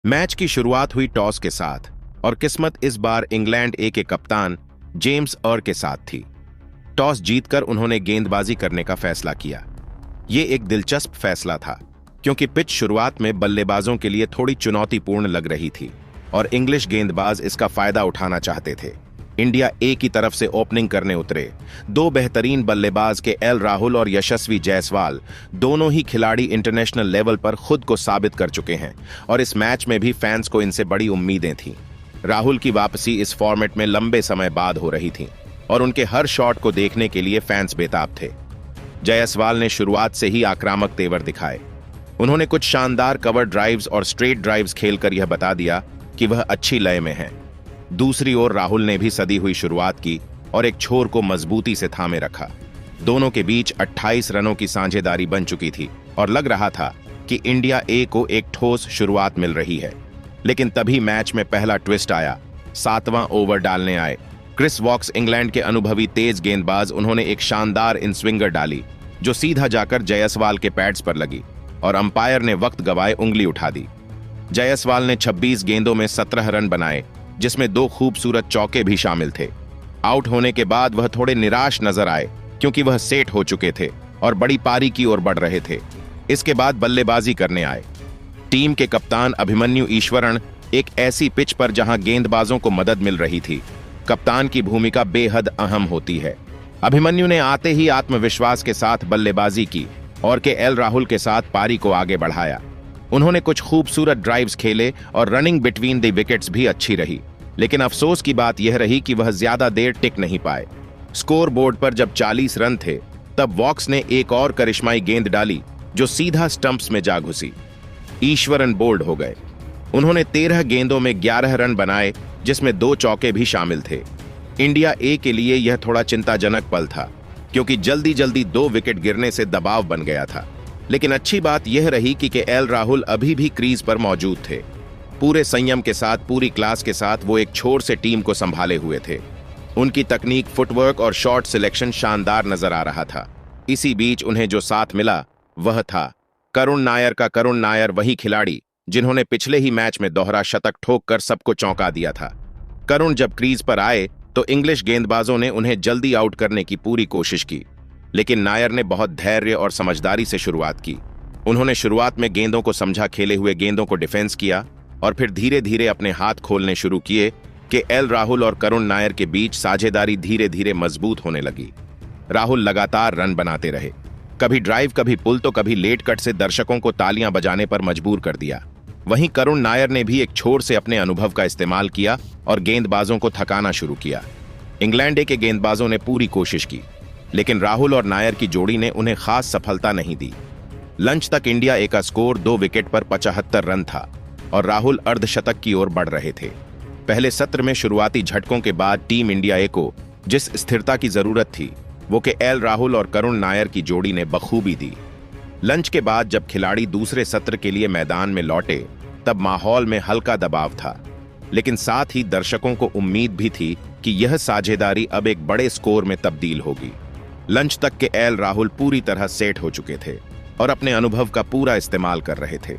Match की शुरुआत हुई टॉस के साथ और किस्मत इस बार इंग्लैंड ए के कप्तान जेम्स अर्र के साथ थी। टॉस जीतकर उन्होंने गेंदबाजी करने का फैसला किया। ये एक दिलचस्प फैसला था क्योंकि पिच शुरुआत में बल्लेबाजों के लिए थोड़ी चुनौतीपूर्ण लग रही थी और इंग्लिश गेंदबाज इसका फायदा उठाना चाहते थे। इंडिया ए की तरफ से ओपनिंग करने उतरे दो बेहतरीन बल्लेबाज के एल राहुल और यशस्वी जायसवाल, दोनों ही खिलाड़ी इंटरनेशनल लेवल पर खुद को साबित कर चुके हैं और इस मैच में भी फैंस को इनसे बड़ी उम्मीदें थीं। राहुल की वापसी इस फॉर्मेट में लंबे समय बाद हो रही थी और उनके हर शॉट को देखने के लिए फैंस बेताब थे। जायसवाल ने शुरुआत से ही आक्रामक तेवर दिखाए। उन्होंने कुछ शानदार कवर ड्राइव्स और स्ट्रेट ड्राइव्स खेलकर यह बता दिया कि वह अच्छी लय में है। दूसरी ओर राहुल ने भी सदी हुई शुरुआत की और एक छोर को मजबूती से थामे रखा। दोनों के बीच 28 रनों की साझेदारी बन चुकी थी और लग रहा था कि इंडिया ए को एक ठोस शुरुआत मिल रही है। लेकिन तभी मैच में पहला ट्विस्ट आया। 7वां ओवर डालने आए क्रिस वॉक्स, इंग्लैंड के अनुभवी तेज गेंदबाज। उन्होंने एक शानदार इन स्विंगर डाली जो सीधा जाकर जायसवाल के पैड्स पर लगी और अंपायर ने वक्त गवाए उंगली उठा दी। जायसवाल ने 26 गेंदों में 17 रन बनाए, जिसमें 2 खूबसूरत चौके भी शामिल थे। आउट होने के बाद वह थोड़े निराश नजर आए क्योंकि वह सेट हो चुके थे और बड़ी पारी की ओर बढ़ रहे थे। इसके बाद बल्लेबाजी करने आए टीम के कप्तान अभिमन्यु ईश्वरन। एक ऐसी पिच पर जहां गेंदबाजों को मदद मिल रही थी, कप्तान की भूमिका बेहद अहम होती है। अभिमन्यु ने आते ही आत्मविश्वास के साथ बल्लेबाजी की और के एल राहुल के साथ पारी को आगे बढ़ाया। उन्होंने कुछ खूबसूरत ड्राइव्स खेले और रनिंग बिटवीन द विकेट्स भी अच्छी रही, लेकिन अफसोस की बात यह रही कि वह ज्यादा देर टिक नहीं पाए। स्कोर बोर्ड पर जब 40 रन थे, तब वॉक्स ने एक और करिश्माई गेंद डाली जो सीधा स्टंप्स में जा घुसी। ईश्वरन बोल्ड हो गए। उन्होंने 13 गेंदों में 11 रन बनाए, जिसमें 2 चौके भी शामिल थे। इंडिया ए के लिए यह थोड़ा चिंताजनक पल था क्योंकि जल्दी जल्दी 2 विकेट गिरने से दबाव बन गया था। लेकिन अच्छी बात यह रही कि एल राहुल अभी भी क्रीज पर मौजूद थे। पूरे संयम के साथ, पूरी क्लास के साथ वो एक छोर से टीम को संभाले हुए थे। उनकी तकनीक, फुटवर्क और शॉट सिलेक्शन शानदार नजर आ रहा था। इसी बीच उन्हें जो साथ मिला वह था करुण नायर का। करुण नायर वही खिलाड़ी जिन्होंने पिछले ही मैच में दोहरा शतक ठोककर सबको चौंका दिया था। करुण जब क्रीज पर आए तो इंग्लिश गेंदबाजों ने उन्हें जल्दी आउट करने की पूरी कोशिश की, लेकिन नायर ने बहुत धैर्य और समझदारी से शुरुआत की। उन्होंने शुरुआत में गेंदों को समझा, खेले हुए गेंदों को डिफेंस किया और फिर धीरे धीरे अपने हाथ खोलने शुरू किए कि एल राहुल और करुण नायर के बीच साझेदारी धीरे धीरे मजबूत होने लगी। राहुल लगातार रन बनाते रहे, कभी ड्राइव, कभी पुल तो कभी लेट कट से दर्शकों को तालियां बजाने पर मजबूर कर दिया। वहीं करुण नायर ने भी एक छोर से अपने अनुभव का इस्तेमाल किया और गेंदबाजों को थकाना शुरू किया। इंग्लैंड ए के गेंदबाजों ने पूरी कोशिश की, लेकिन राहुल और नायर की जोड़ी ने उन्हें खास सफलता नहीं दी। लंच तक इंडिया ए का स्कोर 2 विकेट पर 75 रन था और राहुल अर्धशतक की ओर बढ़ रहे थे। पहले सत्र में शुरुआती झटकों के बाद टीम इंडिया ए को जिस स्थिरता की जरूरत थी, वो के एल राहुल और करुण नायर की जोड़ी ने बखूबी दी। लंच के बाद जब खिलाड़ी दूसरे सत्र के लिए मैदान में लौटे, तब माहौल में हल्का दबाव था, लेकिन साथ ही दर्शकों को उम्मीद भी थी कि यह साझेदारी अब एक बड़े स्कोर में तब्दील होगी। लंच तक के एल राहुल पूरी तरह सेट हो चुके थे और अपने अनुभव का पूरा इस्तेमाल कर रहे थे।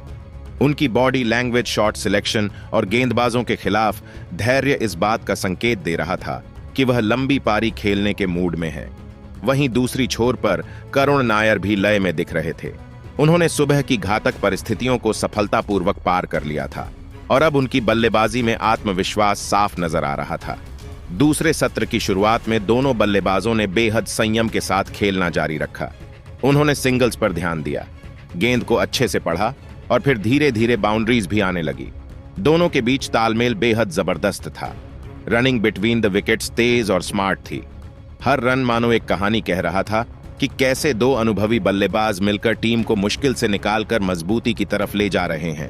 उनकी बॉडी लैंग्वेज, शॉट सिलेक्शन और गेंदबाजों के खिलाफ धैर्य इस बात का संकेत दे रहा था कि वह लंबी पारी खेलने के मूड में है। वहीं दूसरी छोर पर करुण नायर भी लय में दिख रहे थे। उन्होंने सुबह की घातक परिस्थितियों को सफलतापूर्वक पार कर लिया था और अब उनकी बल्लेबाजी में आत्मविश्वास साफ नजर आ रहा था। दूसरे सत्र की शुरुआत में दोनों बल्लेबाजों ने बेहद संयम के साथ खेलना जारी रखा। उन्होंने सिंगल्स पर ध्यान दिया, गेंद को अच्छे से पढ़ा और फिर धीरे धीरे बाउंड्रीज भी आने लगी। दोनों के बीच तालमेल बेहद जबरदस्त था। रनिंग बिटवीन द विकेट्स तेज और स्मार्ट थी। हर रन मानो एक कहानी कह रहा था कि कैसे 2 अनुभवी बल्लेबाज मिलकर टीम को मुश्किल से निकालकर मजबूती की तरफ ले जा रहे हैं।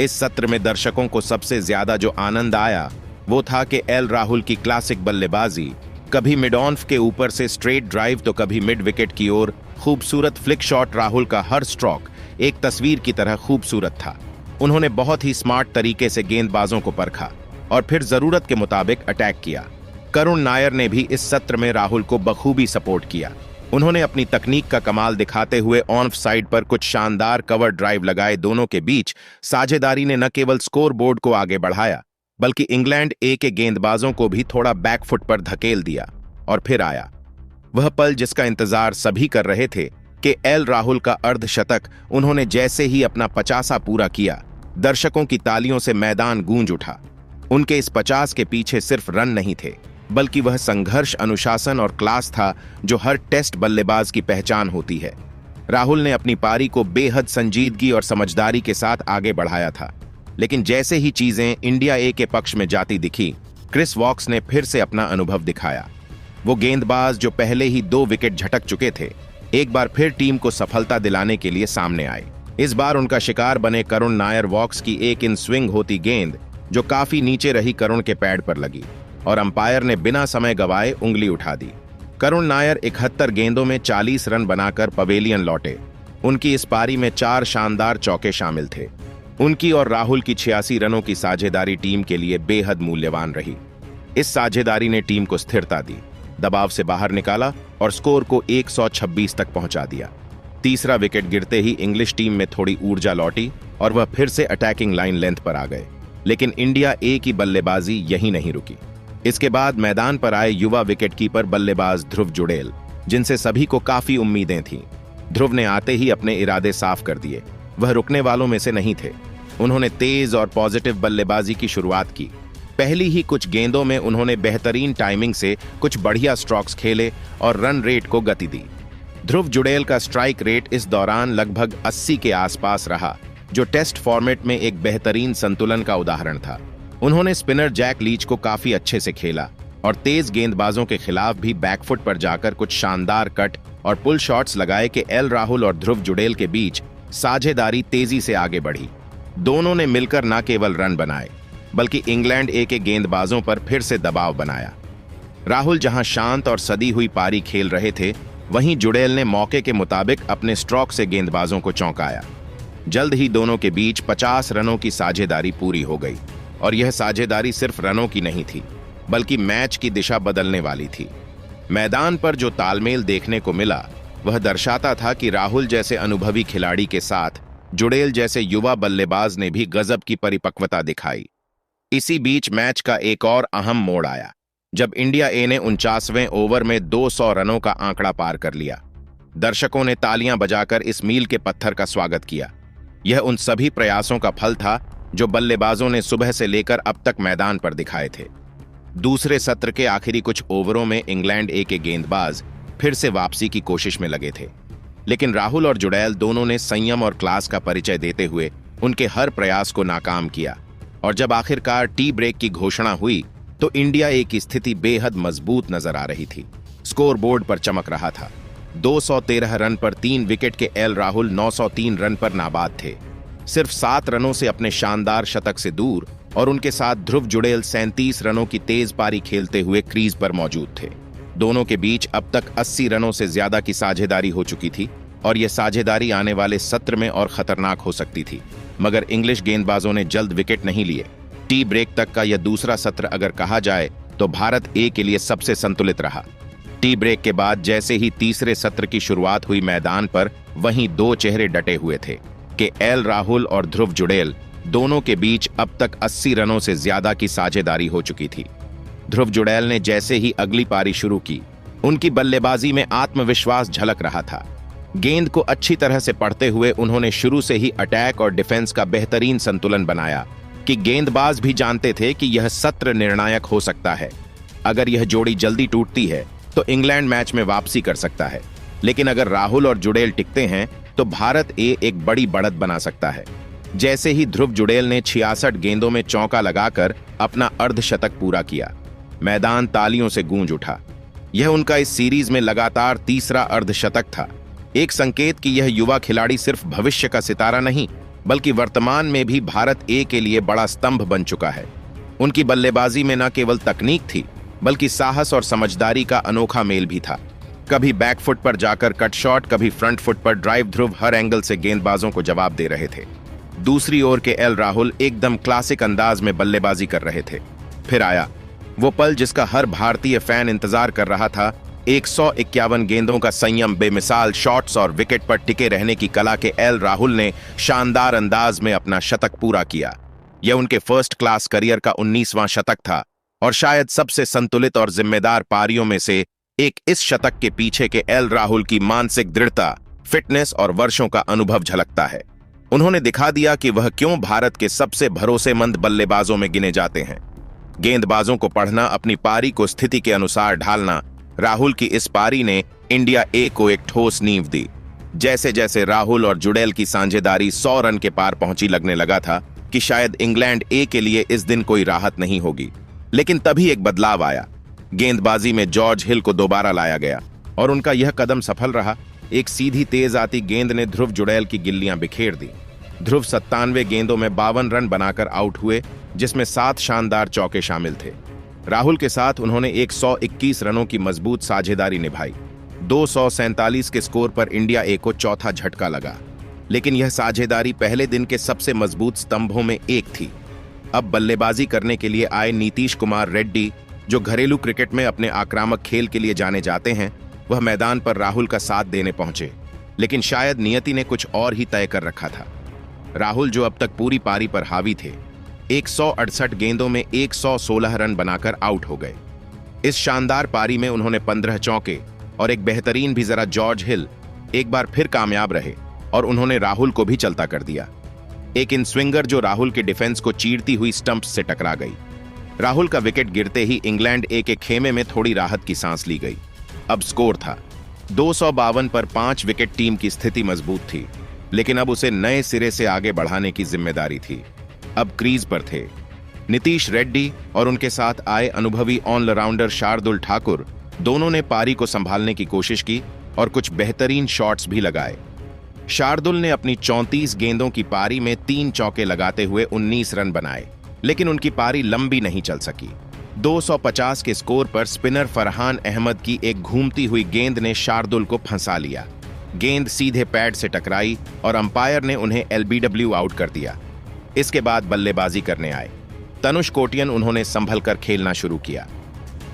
इस सत्र में दर्शकों को सबसे ज्यादा जो आनंद आया वो था कि एल राहुल की क्लासिक बल्लेबाजी, कभी मिड ऑन के ऊपर से स्ट्रेट ड्राइव तो कभी मिड विकेट की ओर खूबसूरत फ्लिक शॉट। राहुल का हर स्ट्रोक एक तस्वीर की तरह खूबसूरत था। उन्होंने बहुत ही स्मार्ट तरीके से गेंदबाजों को परखा और फिर जरूरत के मुताबिक अटैक किया। करुण नायर ने भी इस सत्र में राहुल को बखूबी सपोर्ट किया। उन्होंने अपनी तकनीक का कमाल दिखाते हुए ऑन साइड पर कुछ शानदार कवर ड्राइव लगाए। दोनों के बीच साझेदारी ने न केवल स्कोर बोर्ड को आगे बढ़ाया बल्कि इंग्लैंड ए के गेंदबाजों को भी थोड़ा बैकफुट पर धकेल दिया। और फिर आया वह पल जिसका इंतजार सभी कर रहे थे कि एल राहुल का अर्धशतक। उन्होंने जैसे ही अपना 50 पूरा किया, दर्शकों की तालियों से मैदान गूंज उठा। उनके इस 50 के पीछे सिर्फ रन नहीं थे बल्कि वह संघर्ष, अनुशासन और क्लास था जो हर टेस्ट बल्लेबाज की पहचान होती है। राहुल ने अपनी पारी को बेहद संजीदगी और समझदारी के साथ आगे बढ़ाया था, लेकिन जैसे ही चीजें इंडिया ए के पक्ष में जाती दिखी, क्रिस वॉक्स ने फिर से अपना अनुभव दिखाया। वो गेंदबाज जो पहले ही 2 विकेट झटक चुके थे, एक बार फिर टीम को सफलता दिलाने के लिए सामने आए। इस बार उनका शिकार बने करुण नायर। वॉक्स की एक इन स्विंग होती गेंद जो काफी नीचे रही करुण के पैड पर लगी और अंपायर ने बिना समय गवाए उंगली उठा दी। करुण नायर 71 गेंदों में 40 रन बनाकर पवेलियन लौटे। उनकी इस पारी में 4 शानदार चौके शामिल थे। उनकी और राहुल की 86 रनों की साझेदारी टीम के लिए बेहद मूल्यवान रही। इस साझेदारी ने टीम को स्थिरता दी, दबाव से बाहर निकाला और स्कोर को 126 तक पहुंचा दिया। तीसरा विकेट गिरते ही इंग्लिश टीम में थोड़ी ऊर्जा लौटी और वह फिर से अटैकिंग लाइन लेंथ पर आ गए। लेकिन इंडिया ए की बल्लेबाजी यहीं नहीं रुकी। इसके बाद मैदान पर आए युवा विकेटकीपर बल्लेबाज ध्रुव जुड़ेल, जिनसे सभी को काफी उम्मीदें थीं। ध्रुव ने आते ही अपने इरादे साफ कर दिए। वह रुकने वालों में से नहीं थे। उन्होंने तेज और पॉजिटिव बल्लेबाजी की शुरुआत की। पहली ही कुछ गेंदों में उन्होंने बेहतरीन टाइमिंग से कुछ बढ़िया स्ट्रोक्स खेले और रन रेट को गति दी। ध्रुव जुड़ेल का स्ट्राइक रेट इस दौरान लगभग 80 के आसपास रहा, जो टेस्ट फॉर्मेट में एक बेहतरीन संतुलन का उदाहरण था। उन्होंने स्पिनर जैक लीच को काफी अच्छे से खेला और तेज गेंदबाजों के खिलाफ भी बैकफुट पर जाकर कुछ शानदार कट और पुल शॉट्स लगाए कि एल राहुल और ध्रुव जुड़ेल के बीच साझेदारी तेजी से आगे बढ़ी। दोनों ने मिलकर न केवल रन बनाए बल्कि इंग्लैंड ए के गेंदबाजों पर फिर से दबाव बनाया। राहुल जहां शांत और सदी हुई पारी खेल रहे थे, वहीं जुड़ेल ने मौके के मुताबिक अपने स्ट्रोक से गेंदबाजों को चौंकाया। जल्द ही दोनों के बीच 50 रनों की साझेदारी पूरी हो गई और यह साझेदारी सिर्फ रनों की नहीं थी बल्कि मैच की दिशा बदलने वाली थी। मैदान पर जो तालमेल देखने को मिला वह दर्शाता था कि राहुल जैसे अनुभवी खिलाड़ी के साथ जुड़ेल जैसे युवा बल्लेबाज ने भी गजब की परिपक्वता दिखाई। इसी बीच मैच का एक और अहम मोड़ आया जब इंडिया ए ने 49वें ओवर में 200 रनों का आंकड़ा पार कर लिया। दर्शकों ने तालियां बजाकर इस मील के पत्थर का स्वागत किया। यह उन सभी प्रयासों का फल था जो बल्लेबाजों ने सुबह से लेकर अब तक मैदान पर दिखाए थे। दूसरे सत्र के आखिरी कुछ ओवरों में इंग्लैंड ए के गेंदबाज फिर से वापसी की कोशिश में लगे थे, लेकिन राहुल और जुड़ैल दोनों ने संयम और क्लास का परिचय देते हुए उनके हर प्रयास को नाकाम किया। और जब आखिरकार टी ब्रेक की घोषणा हुई तो इंडिया ए की स्थिति बेहद मजबूत नजर आ रही थी। स्कोर बोर्ड पर चमक रहा था। 213 रन पर 3 विकेट के एल राहुल 903 रन पर नाबाद थे, सिर्फ 7 रनों से अपने शानदार शतक से दूर, और उनके साथ ध्रुव जुड़ेल 37 रनों की तेज पारी खेलते हुए क्रीज पर मौजूद थे। दोनों के बीच अब तक 80 रनों से ज्यादा की साझेदारी हो चुकी थी और यह साझेदारी आने वाले सत्र में और खतरनाक हो सकती थी, मगर इंग्लिश गेंदबाजों ने जल्द विकेट नहीं लिए। टी ब्रेक तक का यह दूसरा सत्र अगर कहा जाए तो भारत ए के लिए सबसे संतुलित रहा। टी ब्रेक के बाद जैसे ही तीसरे सत्र की शुरुआत हुई, मैदान पर वहीं 2 चेहरे डटे हुए थे कि एल राहुल और ध्रुव जुड़ेल दोनों के बीच अब तक 80 रनों से ज्यादा की साझेदारी हो चुकी थी। ध्रुव जुड़ैल ने जैसे ही अगली पारी शुरू की, उनकी बल्लेबाजी में आत्मविश्वास झलक रहा था। गेंद को अच्छी तरह से पढ़ते हुए उन्होंने शुरू से ही अटैक और डिफेंस का बेहतरीन संतुलन बनाया कि गेंदबाज भी जानते थे कि यह सत्र निर्णायक हो सकता है। अगर यह जोड़ी जल्दी टूटती है तो इंग्लैंड मैच में वापसी कर सकता है, लेकिन अगर राहुल और जुड़ेल टिकते हैं तो भारत ए एक बड़ी बढ़त बना सकता है। जैसे ही ध्रुव जुड़ेल ने 66 गेंदों में चौका लगाकर अपना अर्धशतक पूरा किया, मैदान तालियों से गूंज उठा। यह उनका इस सीरीज में लगातार तीसरा अर्धशतक था, एक संकेत कि यह युवा खिलाड़ी सिर्फ भविष्य का सितारा नहीं बल्कि वर्तमान में भी भारत ए के लिए बड़ा स्तंभ बन चुका है। उनकी बल्लेबाजी में न केवल तकनीक थी बल्कि साहस और समझदारी का अनोखा मेल भी था। कभी बैकफुट पर जाकर कट शॉट, कभी फ्रंट फुट पर ड्राइव। ध्रुव हर एंगल से गेंदबाजों को जवाब दे रहे थे। दूसरी ओर के एल राहुल एकदम क्लासिक अंदाज में बल्लेबाजी कर रहे थे। फिर आया वो पल जिसका हर भारतीय फैन इंतजार कर रहा था, 151 गेंदों का संयम, बेमिसाल शॉट्स और विकेट पर टिके रहने की कला के एल राहुल ने शानदार अंदाज में अपना शतक पूरा किया। यह उनके फर्स्ट क्लास करियर का 19वां शतक था और शायद सबसे संतुलित और जिम्मेदार पारियों में से एक। इस शतक के पीछे के एल राहुल की मानसिक दृढ़ता, फिटनेस और वर्षों का अनुभव झलकता है। उन्होंने दिखा दिया कि वह क्यों भारत के सबसे भरोसेमंद बल्लेबाजों में गिने जाते हैं। गेंदबाजों को पढ़ना, अपनी पारी को स्थिति के अनुसार ढालना। राहुल की इस पारी ने इंडिया ए को एक ठोस नींव दी। जैसे जैसे राहुल और जुड़ैल की साझेदारी 100 रन के पार पहुंची, लगने लगा था कि शायद इंग्लैंड ए के लिए इस दिन कोई राहत नहीं होगी। लेकिन तभी एक बदलाव आया। गेंदबाजी में जॉर्ज हिल को दोबारा लाया गया और उनका यह कदम सफल रहा। एक सीधी तेज आती गेंद ने ध्रुव जुड़ैल की गिल्लियां बिखेर दी। ध्रुव 97 गेंदों में 52 रन बनाकर आउट हुए, जिसमें 7 शानदार चौके शामिल थे। राहुल के साथ उन्होंने 121 रनों की मजबूत साझेदारी निभाई। 247 के स्कोर पर इंडिया ए को चौथा झटका लगा, लेकिन यह साझेदारी पहले दिन के सबसे मजबूत स्तंभों में एक थी। अब बल्लेबाजी करने के लिए आए नीतीश कुमार रेड्डी, जो घरेलू क्रिकेट में अपने आक्रामक खेल के लिए जाने जाते हैं, वह मैदान पर राहुल का साथ देने पहुंचे। लेकिन शायद नियति ने कुछ और ही तय कर रखा था। राहुल, जो अब तक पूरी पारी पर हावी थे, 168 गेंदों में 116 रन बनाकर आउट हो गए। इस शानदार पारी में उन्होंने 15 चौके और एक बेहतरीन भी जरा जॉर्ज हिल एक बार फिर कामयाब रहे और उन्होंने राहुल को भी चलता कर दिया। एक इन स्विंगर जो राहुल के डिफेंस को चीरती हुई स्टंप्स से टकरा गई। राहुल का विकेट गिरते ही इंग्लैंड ए के खेमे में थोड़ी राहत की सांस ली गई। अब स्कोर था 252 पर 5 विकेट। टीम की स्थिति मजबूत थी, लेकिन अब उसे नए सिरे से आगे बढ़ाने की जिम्मेदारी थी। अब क्रीज पर थे नीतीश रेड्डी और उनके साथ आए अनुभवी ऑलराउंडर शार्दुल ठाकुर। दोनों ने पारी को संभालने की कोशिश की और कुछ बेहतरीन शॉट्स भी लगाए। शार्दुल ने अपनी 34 गेंदों की पारी में 3 चौके लगाते हुए 19 रन बनाए, लेकिन उनकी पारी लंबी नहीं चल सकी। 250 के स्कोर पर स्पिनर फरहान अहमद की एक घूमती हुई गेंद ने शार्दुल को फंसा लिया। गेंद सीधे पैड से टकराई और अंपायर ने उन्हें एलबीडब्ल्यू आउट कर दिया। इसके बाद बल्लेबाजी करने आए तनुष कोटियन। उन्होंने संभल कर खेलना शुरू किया।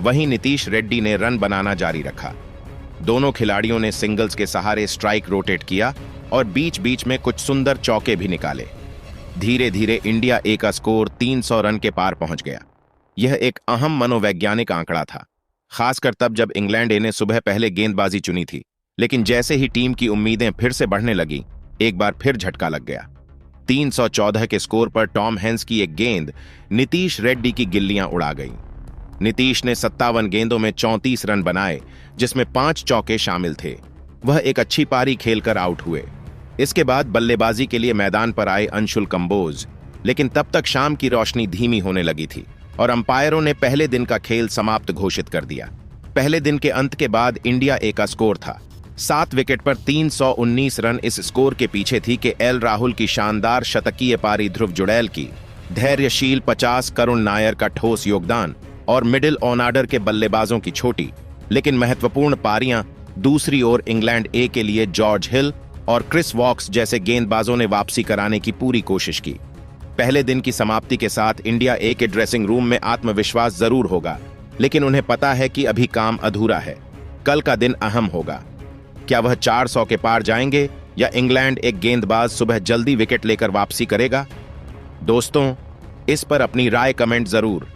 वहीं नीतीश रेड्डी ने रन बनाना जारी रखा। दोनों खिलाड़ियों ने सिंगल्स के सहारे स्ट्राइक रोटेट किया और बीच बीच में कुछ सुंदर चौके भी निकाले। धीरे धीरे इंडिया ए का स्कोर 300 रन के पार पहुंच गया। यह एक अहम मनोवैज्ञानिक आंकड़ा था, खासकर तब जब इंग्लैंड ए ने सुबह पहले गेंदबाजी चुनी थी। लेकिन जैसे ही टीम की उम्मीदें फिर से बढ़ने लगी, एक बार फिर झटका लग गया। 314 के स्कोर पर टॉम हैंस की एक गेंद नीतीश रेड्डी की गिल्लियां उड़ा गई। नीतीश ने 57 गेंदों में 34 रन बनाए, जिसमें 5 चौके शामिल थे। वह एक अच्छी पारी खेलकर आउट हुए। इसके बाद बल्लेबाजी के लिए मैदान पर आए अंशुल कंबोज, लेकिन तब तक शाम की रोशनी धीमी होने लगी थी और अंपायरों ने पहले दिन का खेल समाप्त घोषित कर दिया। पहले दिन के अंत के बाद इंडिया ए का स्कोर था 7 विकेट पर 319 रन। इस स्कोर के पीछे थी कि एल राहुल की शानदार शतकीय पारी, ध्रुव जुड़ैल की धैर्यशील 50, करुण नायर का ठोस योगदान और मिडिल ऑर्डर के बल्लेबाजों की छोटी लेकिन महत्वपूर्ण पारियां। दूसरी ओर इंग्लैंड ए के लिए जॉर्ज हिल और क्रिस वॉक्स जैसे गेंदबाजों ने वापसी कराने की पूरी कोशिश की। पहले दिन की समाप्ति के साथ इंडिया ए के ड्रेसिंग रूम में आत्मविश्वास जरूर होगा, लेकिन उन्हें पता है कि अभी काम अधूरा है। कल का दिन अहम होगा। क्या वह 400 के पार जाएंगे या इंग्लैंड एक गेंदबाज सुबह जल्दी विकेट लेकर वापसी करेगा? दोस्तों, इस पर अपनी राय कमेंट जरूर